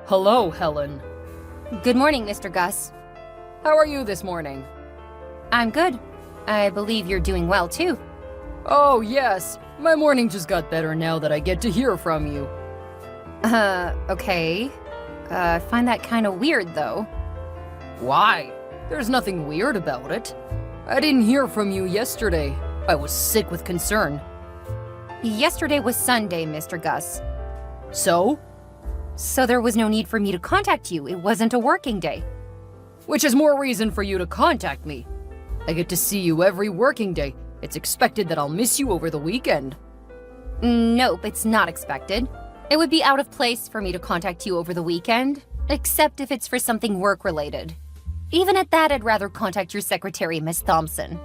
Hello, Helen. Good morning, Mr. Gus. How are you this morning? I'm good. I believe you're doing well, too. Oh, yes. My morning just got better now that I get to hear from you. Okay. I find that kind of weird, though. Why? There's nothing weird about it. I didn't hear from you yesterday. I was sick with concern. Yesterday was Sunday, Mr. Gus. So? So there was no need for me to contact you. It wasn't a working day. Which is more reason for you to contact me. I get to see you every working day. It's expected that I'll miss you over the weekend. Nope, it's not expected. It would be out of place for me to contact you over the weekend, except if it's for something work-related. Even at that, I'd rather contact your secretary, Miss Thompson.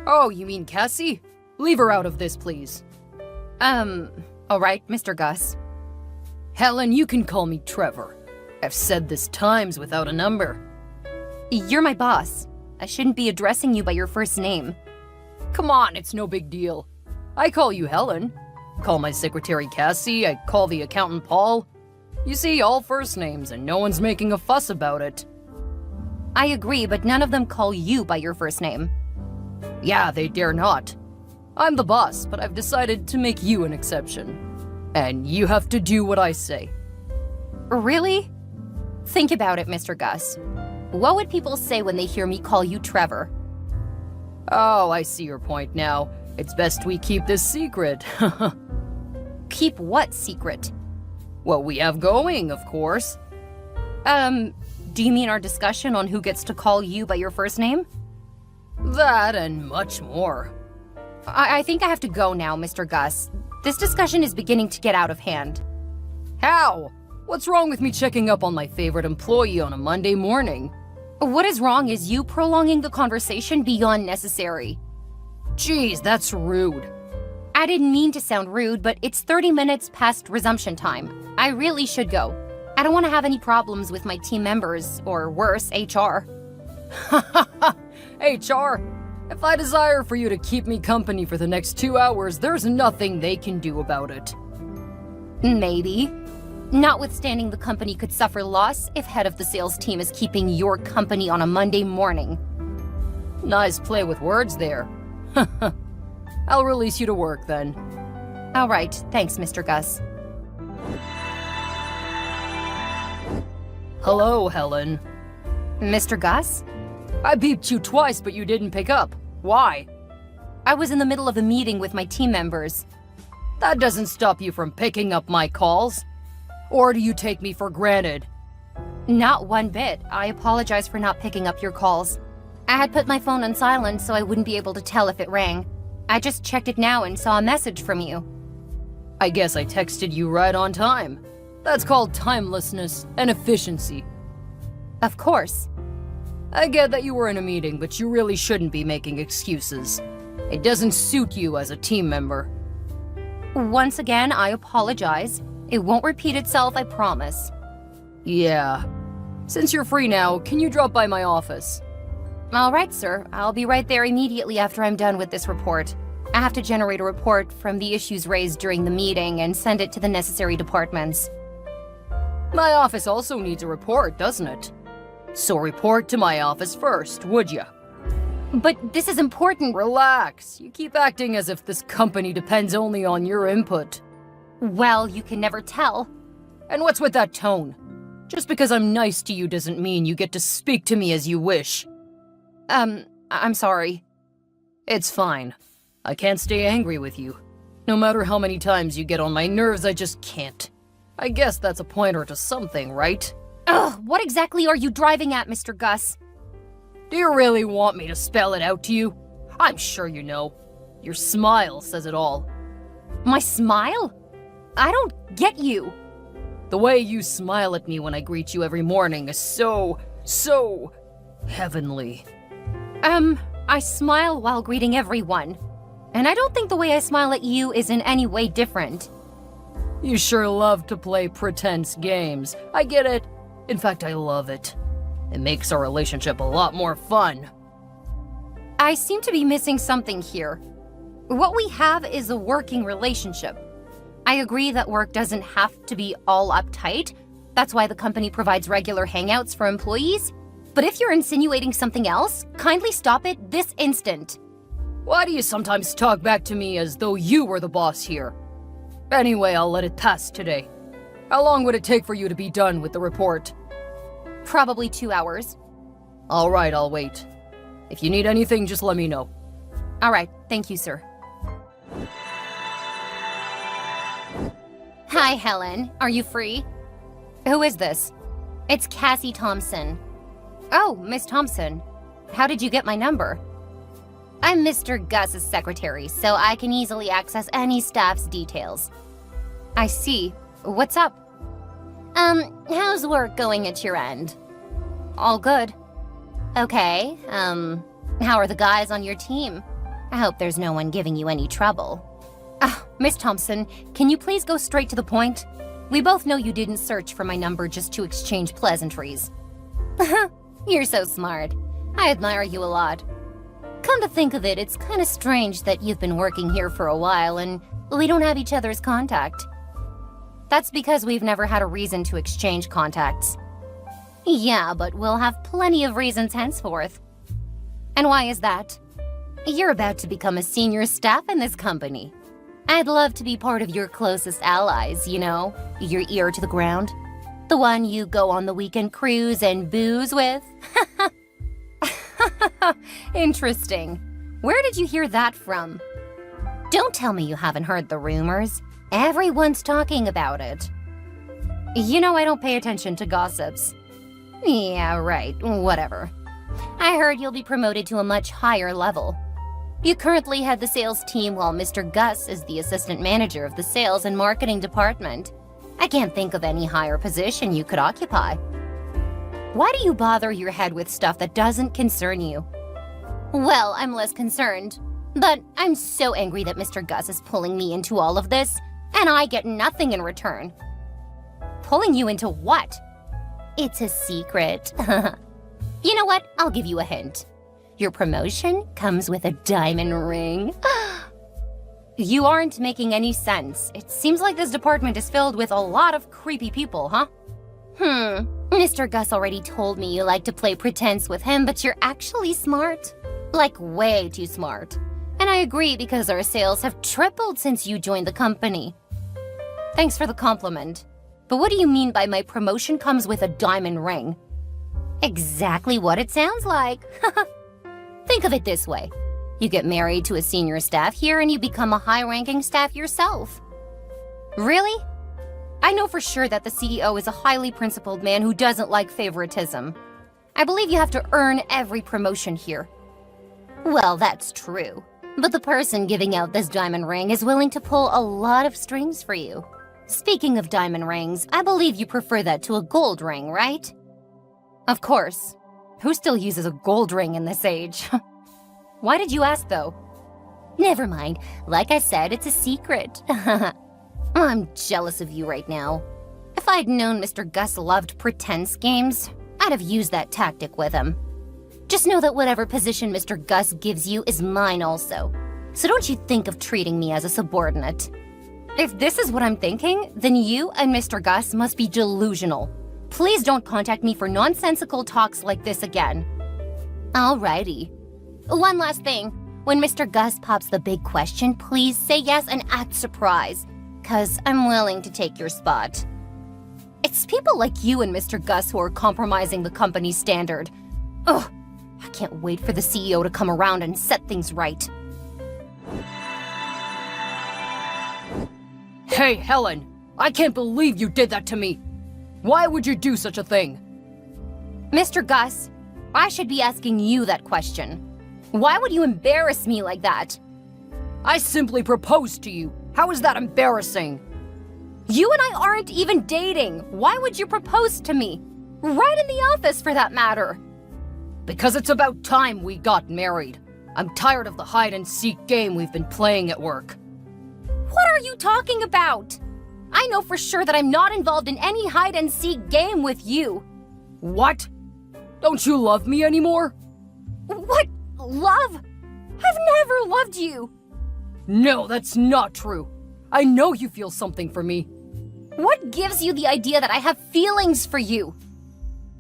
Oh, you mean Cassie? Leave her out of this, please. All right, Mr. Gus. Helen, you can call me Trevor. I've said this times without a number. You're my boss. I shouldn't be addressing you by your first name. Come on, it's no big deal. I call you Helen. Call my secretary Cassie, I call the accountant Paul. You see, all first names, and no one's making a fuss about it. I agree, but none of them call you by your first name. Yeah, they dare not. I'm the boss, but I've decided to make you an exception. And you have to do what I say. Really? Think about it, Mr. Gus. What would people say when they hear me call you Trevor? Oh, I see your point now. It's best we keep this secret. Keep what secret? What we have going, of course. Do you mean our discussion on who gets to call you by your first name? That and much more. I think I have to go now, Mr. Gus. This discussion is beginning to get out of hand. How? What's wrong with me checking up on my favorite employee on a Monday morning? What is wrong is you prolonging the conversation beyond necessary. Geez, that's rude. I didn't mean to sound rude, but it's 30 minutes past resumption time. I really should go. I don't want to have any problems with my team members, or worse, HR. HR? If I desire for you to keep me company for the next 2 hours, there's nothing they can do about it. Maybe. Notwithstanding, the company could suffer loss if head of the sales team is keeping your company on a Monday morning. Nice play with words there. I'll release you to work then. All right, thanks, Mr. Gus. Hello, Helen. Mr. Gus? I beeped you twice, but you didn't pick up. Why? I was in the middle of a meeting with my team members. That doesn't stop you from picking up my calls. Or do you take me for granted? Not one bit. I apologize for not picking up your calls. I had put my phone on silent so I wouldn't be able to tell if it rang. I just checked it now and saw a message from you. I guess I texted you right on time. That's called timelessness and efficiency. Of course. I get that you were in a meeting, but you really shouldn't be making excuses. It doesn't suit you as a team member. Once again, I apologize. It won't repeat itself, I promise. Yeah. Since you're free now, can you drop by my office? All right, sir. I'll be right there immediately after I'm done with this report. I have to generate a report from the issues raised during the meeting and send it to the necessary departments. My office also needs a report, doesn't it? So report to my office first, would ya? But this is important. Relax. You keep acting as if this company depends only on your input. Well, you can never tell. And what's with that tone? Just because I'm nice to you doesn't mean you get to speak to me as you wish. I'm sorry. It's fine. I can't stay angry with you. No matter how many times you get on my nerves, I just can't. I guess that's a pointer to something, right? Ugh, what exactly are you driving at, Mr. Gus? Do you really want me to spell it out to you? I'm sure you know. Your smile says it all. My smile? I don't get you. The way you smile at me when I greet you every morning is so heavenly. I smile while greeting everyone. And I don't think the way I smile at you is in any way different. You sure love to play pretense games. I get it. In fact, I love it. It makes our relationship a lot more fun. I seem to be missing something here. What we have is a working relationship. I agree that work doesn't have to be all uptight, That's why the company provides regular hangouts for employees. But if you're insinuating something else, kindly stop it this instant. Why do you sometimes talk back to me as though you were the boss here? Anyway, I'll let it pass today. How long would it take for you to be done with the report? Probably 2 hours. All right, I'll wait. If you need anything, just let me know. All right, thank you, sir. Hi, Helen. Are you free? Who is this? It's Cassie Thompson. Oh, Miss Thompson. How did you get my number? I'm Mr. Gus's secretary, so I can easily access any staff's details. I see. What's up? How's work going at your end? All good. Okay, how are the guys on your team? I hope there's no one giving you any trouble. Miss Thompson, can you please go straight to the point? We both know you didn't search for my number just to exchange pleasantries. You're so smart. I admire you a lot. Come to think of it, it's kind of strange that you've been working here for a while and we don't have each other's contact. That's because we've never had a reason to exchange contacts. Yeah, but we'll have plenty of reasons henceforth. And why is that? You're about to become a senior staff in this company. I'd love to be part of your closest allies, you know, your ear to the ground. The one you go on the weekend cruise and booze with. Interesting. Where did you hear that from? Don't tell me you haven't heard the rumors. Everyone's talking about it. You know I don't pay attention to gossips. Yeah, right, whatever. I heard you'll be promoted to a much higher level. You currently head the sales team while Mr. Gus is the assistant manager of the sales and marketing department. I can't think of any higher position you could occupy. Why do you bother your head with stuff that doesn't concern you? Well, I'm less concerned. But I'm so angry that Mr. Gus is pulling me into all of this, and I get nothing in return. Pulling you into what? It's a secret. You know what? I'll give you a hint. Your promotion comes with a diamond ring. You aren't making any sense. It seems like this department is filled with a lot of creepy people, huh? Mr. Gus already told me you like to play pretense with him, but you're actually smart. Like, way too smart. And I agree because our sales have tripled since you joined the company. Thanks for the compliment. But what do you mean by my promotion comes with a diamond ring? Exactly what it sounds like. Think of it this way. You get married to a senior staff here and you become a high-ranking staff yourself. Really? I know for sure that the CEO is a highly principled man who doesn't like favoritism. I believe you have to earn every promotion here. Well, that's true. But the person giving out this diamond ring is willing to pull a lot of strings for you. Speaking of diamond rings, I believe you prefer that to a gold ring, right? Of course. Who still uses a gold ring in this age? Why did you ask, though? Never mind. Like I said, it's a secret. I'm jealous of you right now. If I'd known Mr. Gus loved pretense games, I'd have used that tactic with him. Just know that whatever position Mr. Gus gives you is mine also. So don't you think of treating me as a subordinate. If this is what I'm thinking, then you and Mr. Gus must be delusional. Please don't contact me for nonsensical talks like this again. Alrighty. One last thing. When Mr. Gus pops the big question, please say yes and act surprised, 'cause I'm willing to take your spot. It's people like you and Mr. Gus who are compromising the company's standard. Ugh, I can't wait for the CEO to come around and set things right. Hey, Helen! I can't believe you did that to me! Why would you do such a thing? Mr. Gus, I should be asking you that question. Why would you embarrass me like that? I simply proposed to you. How is that embarrassing? You and I aren't even dating. Why would you propose to me? Right in the office, for that matter. Because it's about time we got married. I'm tired of the hide-and-seek game we've been playing at work. What are you talking about? I know for sure that I'm not involved in any hide-and-seek game with you. What? Don't you love me anymore? What? Love? I've never loved you. No, that's not true. I know you feel something for me. What gives you the idea that I have feelings for you?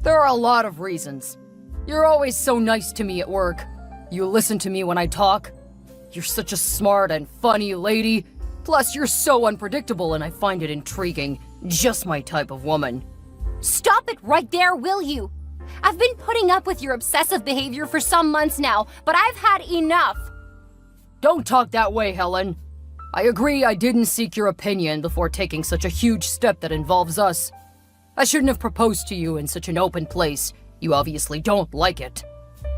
There are a lot of reasons. You're always so nice to me at work. You listen to me when I talk. You're such a smart and funny lady. Plus, you're so unpredictable and I find it intriguing. Just my type of woman. Stop it right there, will you? I've been putting up with your obsessive behavior for some months now, but I've had enough. Don't talk that way, Helen. I agree I didn't seek your opinion before taking such a huge step that involves us. I shouldn't have proposed to you in such an open place. You obviously don't like it.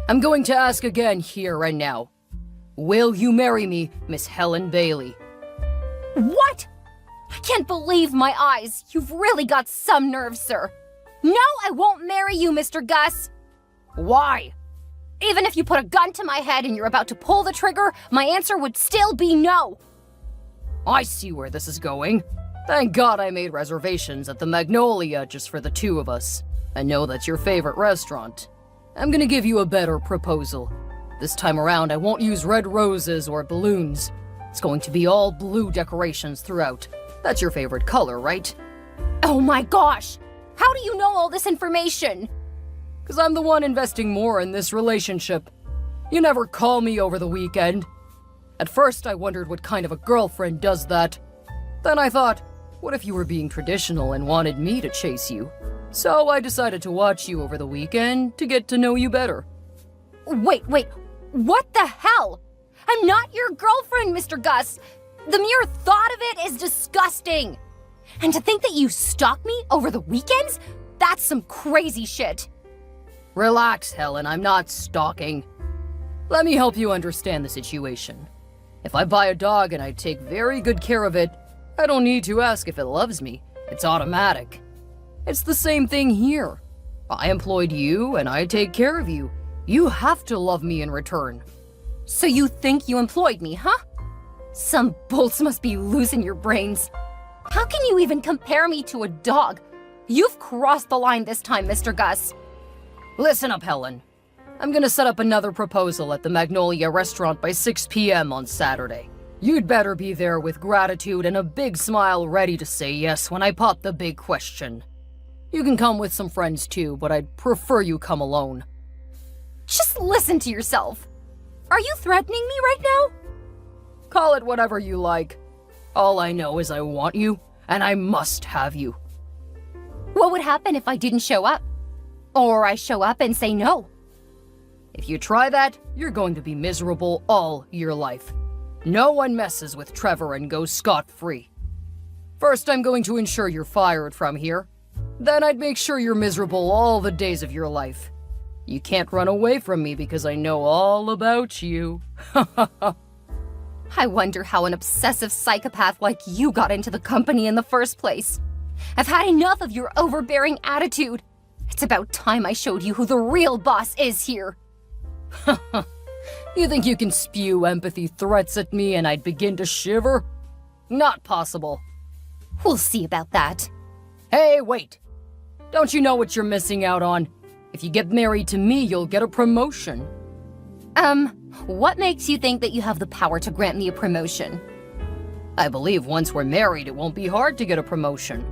I'm going to ask again here and now. Will you marry me, Miss Helen Bailey? What? I can't believe my eyes. You've really got some nerve, sir. No, I won't marry you, Mr. Gus. Why? Even if you put a gun to my head and you're about to pull the trigger, my answer would still be no. I see where this is going. Thank God I made reservations at the Magnolia just for the two of us. I know that's your favorite restaurant. I'm gonna give you a better proposal. This time around, I won't use red roses or balloons. It's going to be all blue decorations throughout. That's your favorite color, right? Oh my gosh! How do you know all this information? Because I'm the one investing more in this relationship. You never call me over the weekend. At first, I wondered what kind of a girlfriend does that. Then I thought, what if you were being traditional and wanted me to chase you? So I decided to watch you over the weekend to get to know you better. Wait, what the hell? I'm not your girlfriend, Mr. Gus. The mere thought of it is disgusting. And to think that you stalk me over the weekends? That's some crazy shit. Relax, Helen, I'm not stalking. Let me help you understand the situation. If I buy a dog and I take very good care of it, I don't need to ask if it loves me. It's automatic. It's the same thing here. I employed you and I take care of you. You have to love me in return. So you think you employed me, huh? Some bolts must be loose in your brains. How can you even compare me to a dog? You've crossed the line this time, Mr. Gus. Listen up, Helen. I'm gonna set up another proposal at the Magnolia restaurant by 6 p.m. on Saturday. You'd better be there with gratitude and a big smile ready to say yes when I pop the big question. You can come with some friends too, but I'd prefer you come alone. Just listen to yourself. Are you threatening me right now? Call it whatever you like. All I know is I want you, and I must have you. What would happen if I didn't show up? Or I show up and say no? If you try that, you're going to be miserable all your life. No one messes with Trevor and goes scot-free. First, I'm going to ensure you're fired from here. Then I'd make sure you're miserable all the days of your life. You can't run away from me because I know all about you. I wonder how an obsessive psychopath like you got into the company in the first place. I've had enough of your overbearing attitude. It's about time I showed you who the real boss is here. You think you can spew empathy threats at me and I'd begin to shiver? Not possible. We'll see about that. Hey, wait. Don't you know what you're missing out on? If you get married to me, you'll get a promotion. What makes you think that you have the power to grant me a promotion? I believe once we're married, it won't be hard to get a promotion.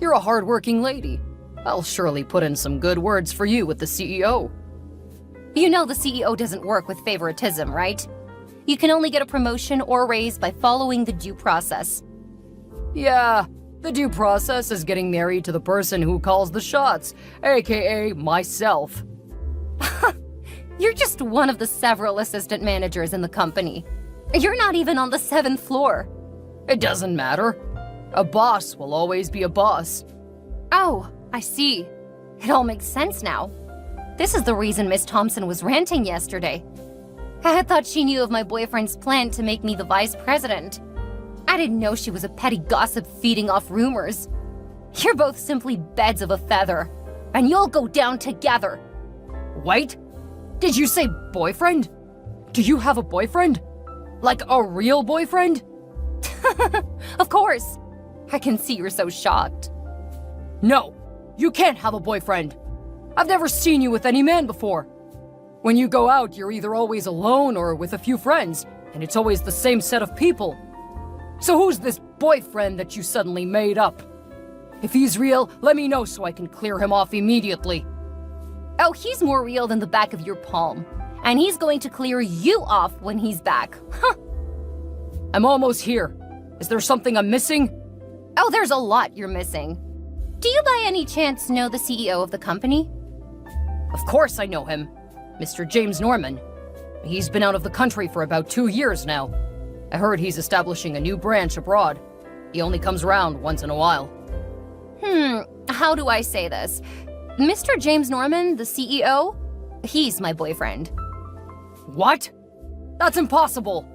You're a hardworking lady. I'll surely put in some good words for you with the CEO. You know the CEO doesn't work with favoritism, right? You can only get a promotion or raise by following the due process. Yeah, the due process is getting married to the person who calls the shots, aka myself. You're just one of the several assistant managers in the company. You're not even on the 7th floor. It doesn't matter. A boss will always be a boss. Oh, I see. It all makes sense now. This is the reason Miss Thompson was ranting yesterday. I had thought she knew of my boyfriend's plan to make me the vice president. I didn't know she was a petty gossip feeding off rumors. You're both simply beds of a feather, and you'll go down together. Wait, did you say boyfriend? Do you have a boyfriend? Like a real boyfriend? Of course. I can see you're so shocked. No, you can't have a boyfriend. I've never seen you with any man before. When you go out, you're either always alone or with a few friends, and it's always the same set of people. So who's this boyfriend that you suddenly made up? If he's real, let me know so I can clear him off immediately. Oh, he's more real than the back of your palm. And he's going to clear you off when he's back. Huh. I'm almost here. Is there something I'm missing? Oh, there's a lot you're missing. Do you by any chance know the CEO of the company? Of course I know him. Mr. James Norman. He's been out of the country for about 2 years now. I heard he's establishing a new branch abroad. He only comes around once in a while. How do I say this? Mr. James Norman, the CEO, he's my boyfriend. What? That's impossible.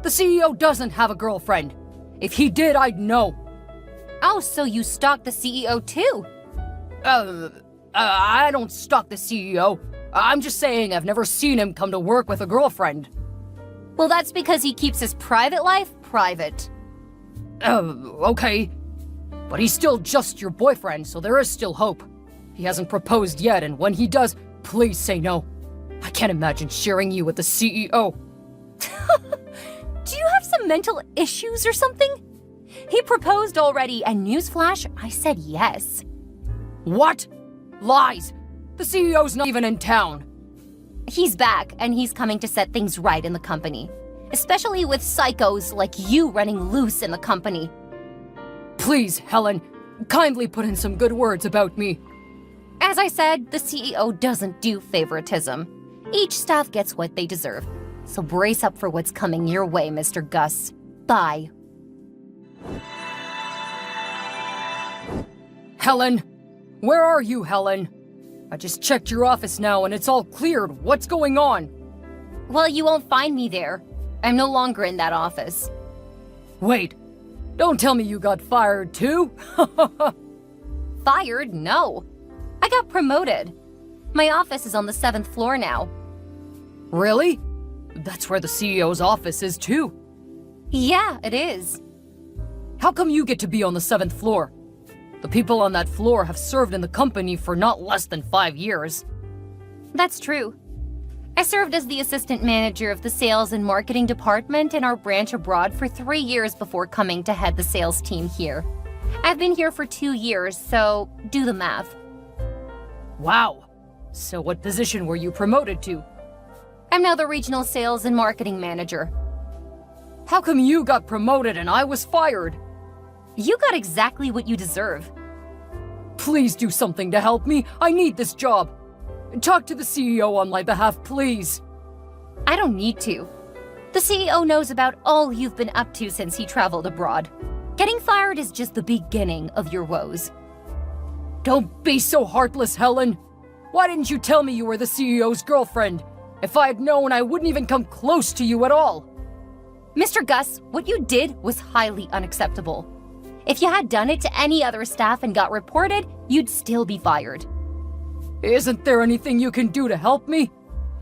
The CEO doesn't have a girlfriend. If he did, I'd know. Oh, so you stalked the CEO too? I don't stalk the CEO. I'm just saying I've never seen him come to work with a girlfriend. Well, that's because he keeps his private life private. Okay. But he's still just your boyfriend, so there is still hope. He hasn't proposed yet, and when he does, please say no. I can't imagine sharing you with the CEO. Do you have some mental issues or something? He proposed already, and newsflash, I said yes. What? Lies! The CEO's not even in town. He's back, and he's coming to set things right in the company. Especially with psychos like you running loose in the company. Please, Helen, kindly put in some good words about me. As I said, the CEO doesn't do favoritism. Each staff gets what they deserve. So brace up for what's coming your way, Mr. Gus. Bye. Helen! Where are you, Helen? I just checked your office now and it's all cleared. What's going on? Well, you won't find me there. I'm no longer in that office. Wait, don't tell me you got fired too? Fired? No. I got promoted. My office is on the 7th floor now. Really? That's where the CEO's office is too. Yeah, it is. How come you get to be on the 7th floor? The people on that floor have served in the company for not less than 5 years. That's true. I served as the assistant manager of the sales and marketing department in our branch abroad for 3 years before coming to head the sales team here. I've been here for 2 years, so do the math. Wow. So what position were you promoted to? I'm now the regional sales and marketing manager. How come you got promoted and I was fired? You got exactly what you deserve. Please do something to help me. I need this job. Talk to the CEO on my behalf, please. I don't need to. The CEO knows about all you've been up to since he traveled abroad. Getting fired is just the beginning of your woes. Don't be so heartless, Helen. Why didn't you tell me you were the CEO's girlfriend? If I had known, I wouldn't even come close to you at all. Mr. Gus, what you did was highly unacceptable. If you had done it to any other staff and got reported, you'd still be fired. Isn't there anything you can do to help me?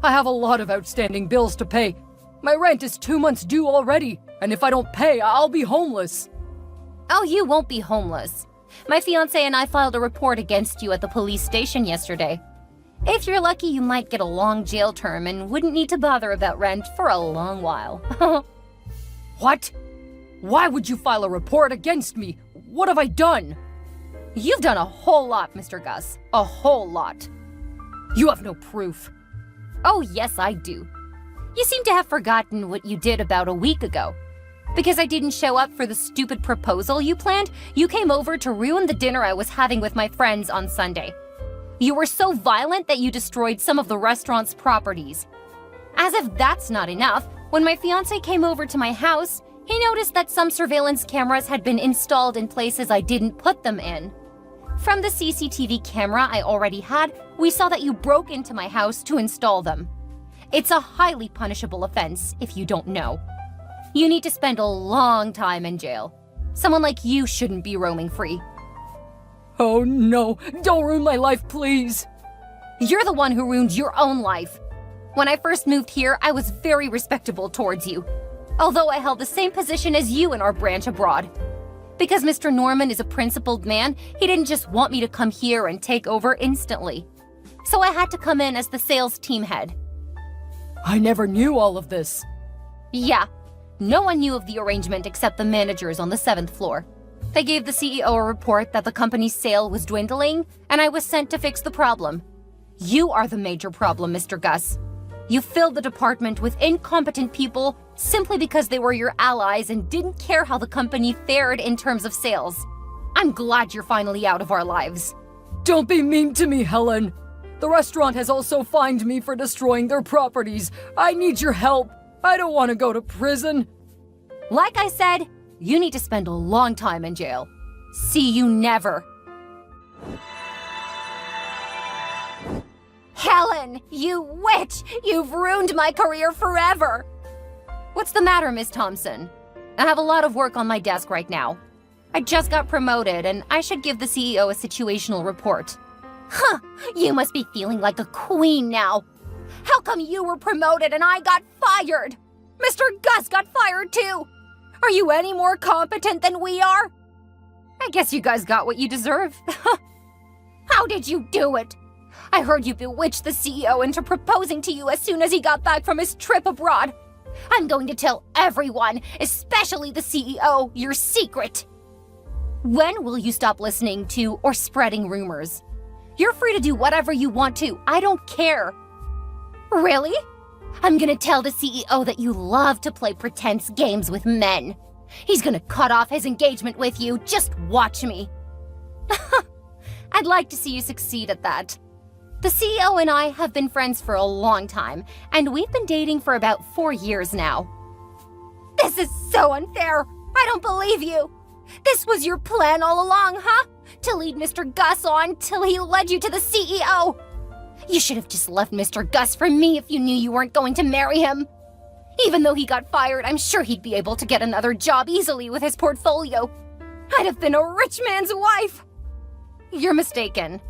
I have a lot of outstanding bills to pay. My rent is 2 months due already, and if I don't pay, I'll be homeless. Oh, you won't be homeless. My fiancé and I filed a report against you at the police station yesterday. If you're lucky, you might get a long jail term and wouldn't need to bother about rent for a long while. What? Why would you file a report against me? What have I done? You've done a whole lot, Mr. Gus. A whole lot. You have no proof. Oh, yes, I do. You seem to have forgotten what you did about a week ago. Because I didn't show up for the stupid proposal you planned, you came over to ruin the dinner I was having with my friends on Sunday. You were so violent that you destroyed some of the restaurant's properties. As if that's not enough, when my fiancé came over to my house, he noticed that some surveillance cameras had been installed in places I didn't put them in. From the CCTV camera I already had, we saw that you broke into my house to install them. It's a highly punishable offense, if you don't know. You need to spend a long time in jail. Someone like you shouldn't be roaming free. Oh no, don't ruin my life, please. You're the one who ruined your own life. When I first moved here, I was very respectable towards you. Although I held the same position as you in our branch abroad. Because Mr. Norman is a principled man, he didn't just want me to come here and take over instantly. So I had to come in as the sales team head. I never knew all of this. Yeah, no one knew of the arrangement except the managers on the 7th floor. They gave the CEO a report that the company's sale was dwindling, and I was sent to fix the problem. You are the major problem, Mr. Gus. You filled the department with incompetent people simply because they were your allies and didn't care how the company fared in terms of sales. I'm glad you're finally out of our lives. Don't be mean to me, Helen. The restaurant has also fined me for destroying their properties. I need your help. I don't want to go to prison. Like I said, you need to spend a long time in jail. See you never. Helen, you witch! You've ruined my career forever! What's the matter, Miss Thompson? I have a lot of work on my desk right now. I just got promoted, and I should give the CEO a situational report. Huh, you must be feeling like a queen now. How come you were promoted and I got fired? Mr. Gus got fired too! Are you any more competent than we are? I guess you guys got what you deserve. How did you do it? I heard you bewitched the CEO into proposing to you as soon as he got back from his trip abroad. I'm going to tell everyone, especially the CEO, your secret. When will you stop listening to or spreading rumors? You're free to do whatever you want to. I don't care. Really? I'm gonna tell the CEO that you love to play pretense games with men. He's gonna cut off his engagement with you. Just watch me. I'd like to see you succeed at that. The CEO and I have been friends for a long time, and we've been dating for about 4 years now. This is so unfair. I don't believe you. This was your plan all along, huh? To lead Mr. Gus on till he led you to the CEO. You should have just left Mr. Gus for me if you knew you weren't going to marry him. Even though he got fired, I'm sure he'd be able to get another job easily with his portfolio. I'd have been a rich man's wife. You're mistaken.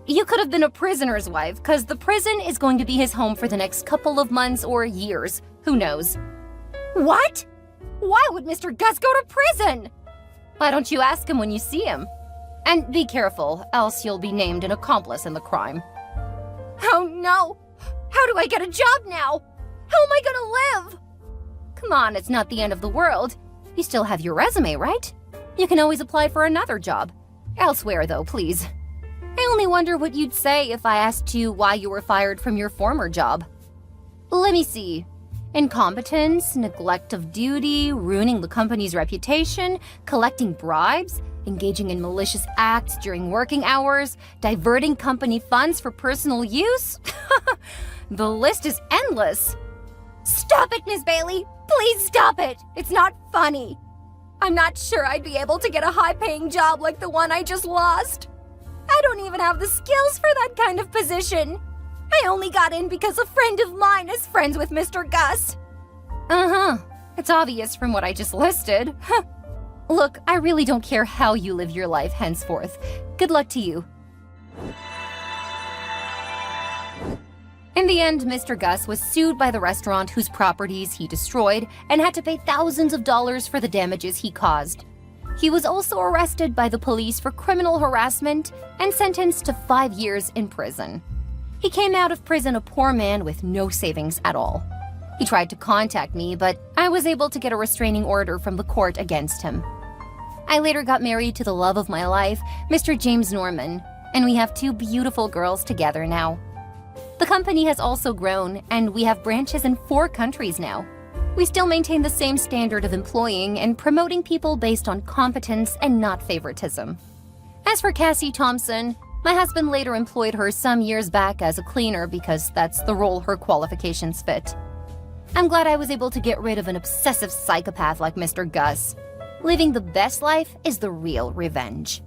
You could have been a prisoner's wife, because the prison is going to be his home for the next couple of months or years. Who knows? What? Why would Mr. Gus go to prison? Why don't you ask him when you see him? And be careful, else you'll be named an accomplice in the crime. Oh no! How do I get a job now? How am I gonna live? Come on, it's not the end of the world. You still have your resume, right? You can always apply for another job. Elsewhere, though, please. I only wonder what you'd say if I asked you why you were fired from your former job. Let me see. Incompetence, neglect of duty, ruining the company's reputation, collecting bribes, engaging in malicious acts during working hours, diverting company funds for personal use? The list is endless. Stop it, Miss Bailey! Please stop it! It's not funny. I'm not sure I'd be able to get a high-paying job like the one I just lost. I don't even have the skills for that kind of position. I only got in because a friend of mine is friends with Mr. Gus. Uh-huh. It's obvious from what I just listed. Look, I really don't care how you live your life henceforth. Good luck to you. In the end, Mr. Gus was sued by the restaurant whose properties he destroyed and had to pay thousands of dollars for the damages he caused. He was also arrested by the police for criminal harassment and sentenced to 5 years in prison. He came out of prison a poor man with no savings at all. He tried to contact me, but I was able to get a restraining order from the court against him. I later got married to the love of my life, Mr. James Norman, and we have 2 beautiful girls together now. The company has also grown, and we have branches in 4 countries now. We still maintain the same standard of employing and promoting people based on competence and not favoritism. As for Cassie Thompson, my husband later employed her some years back as a cleaner because that's the role her qualifications fit. I'm glad I was able to get rid of an obsessive psychopath like Mr. Gus. Living the best life is the real revenge.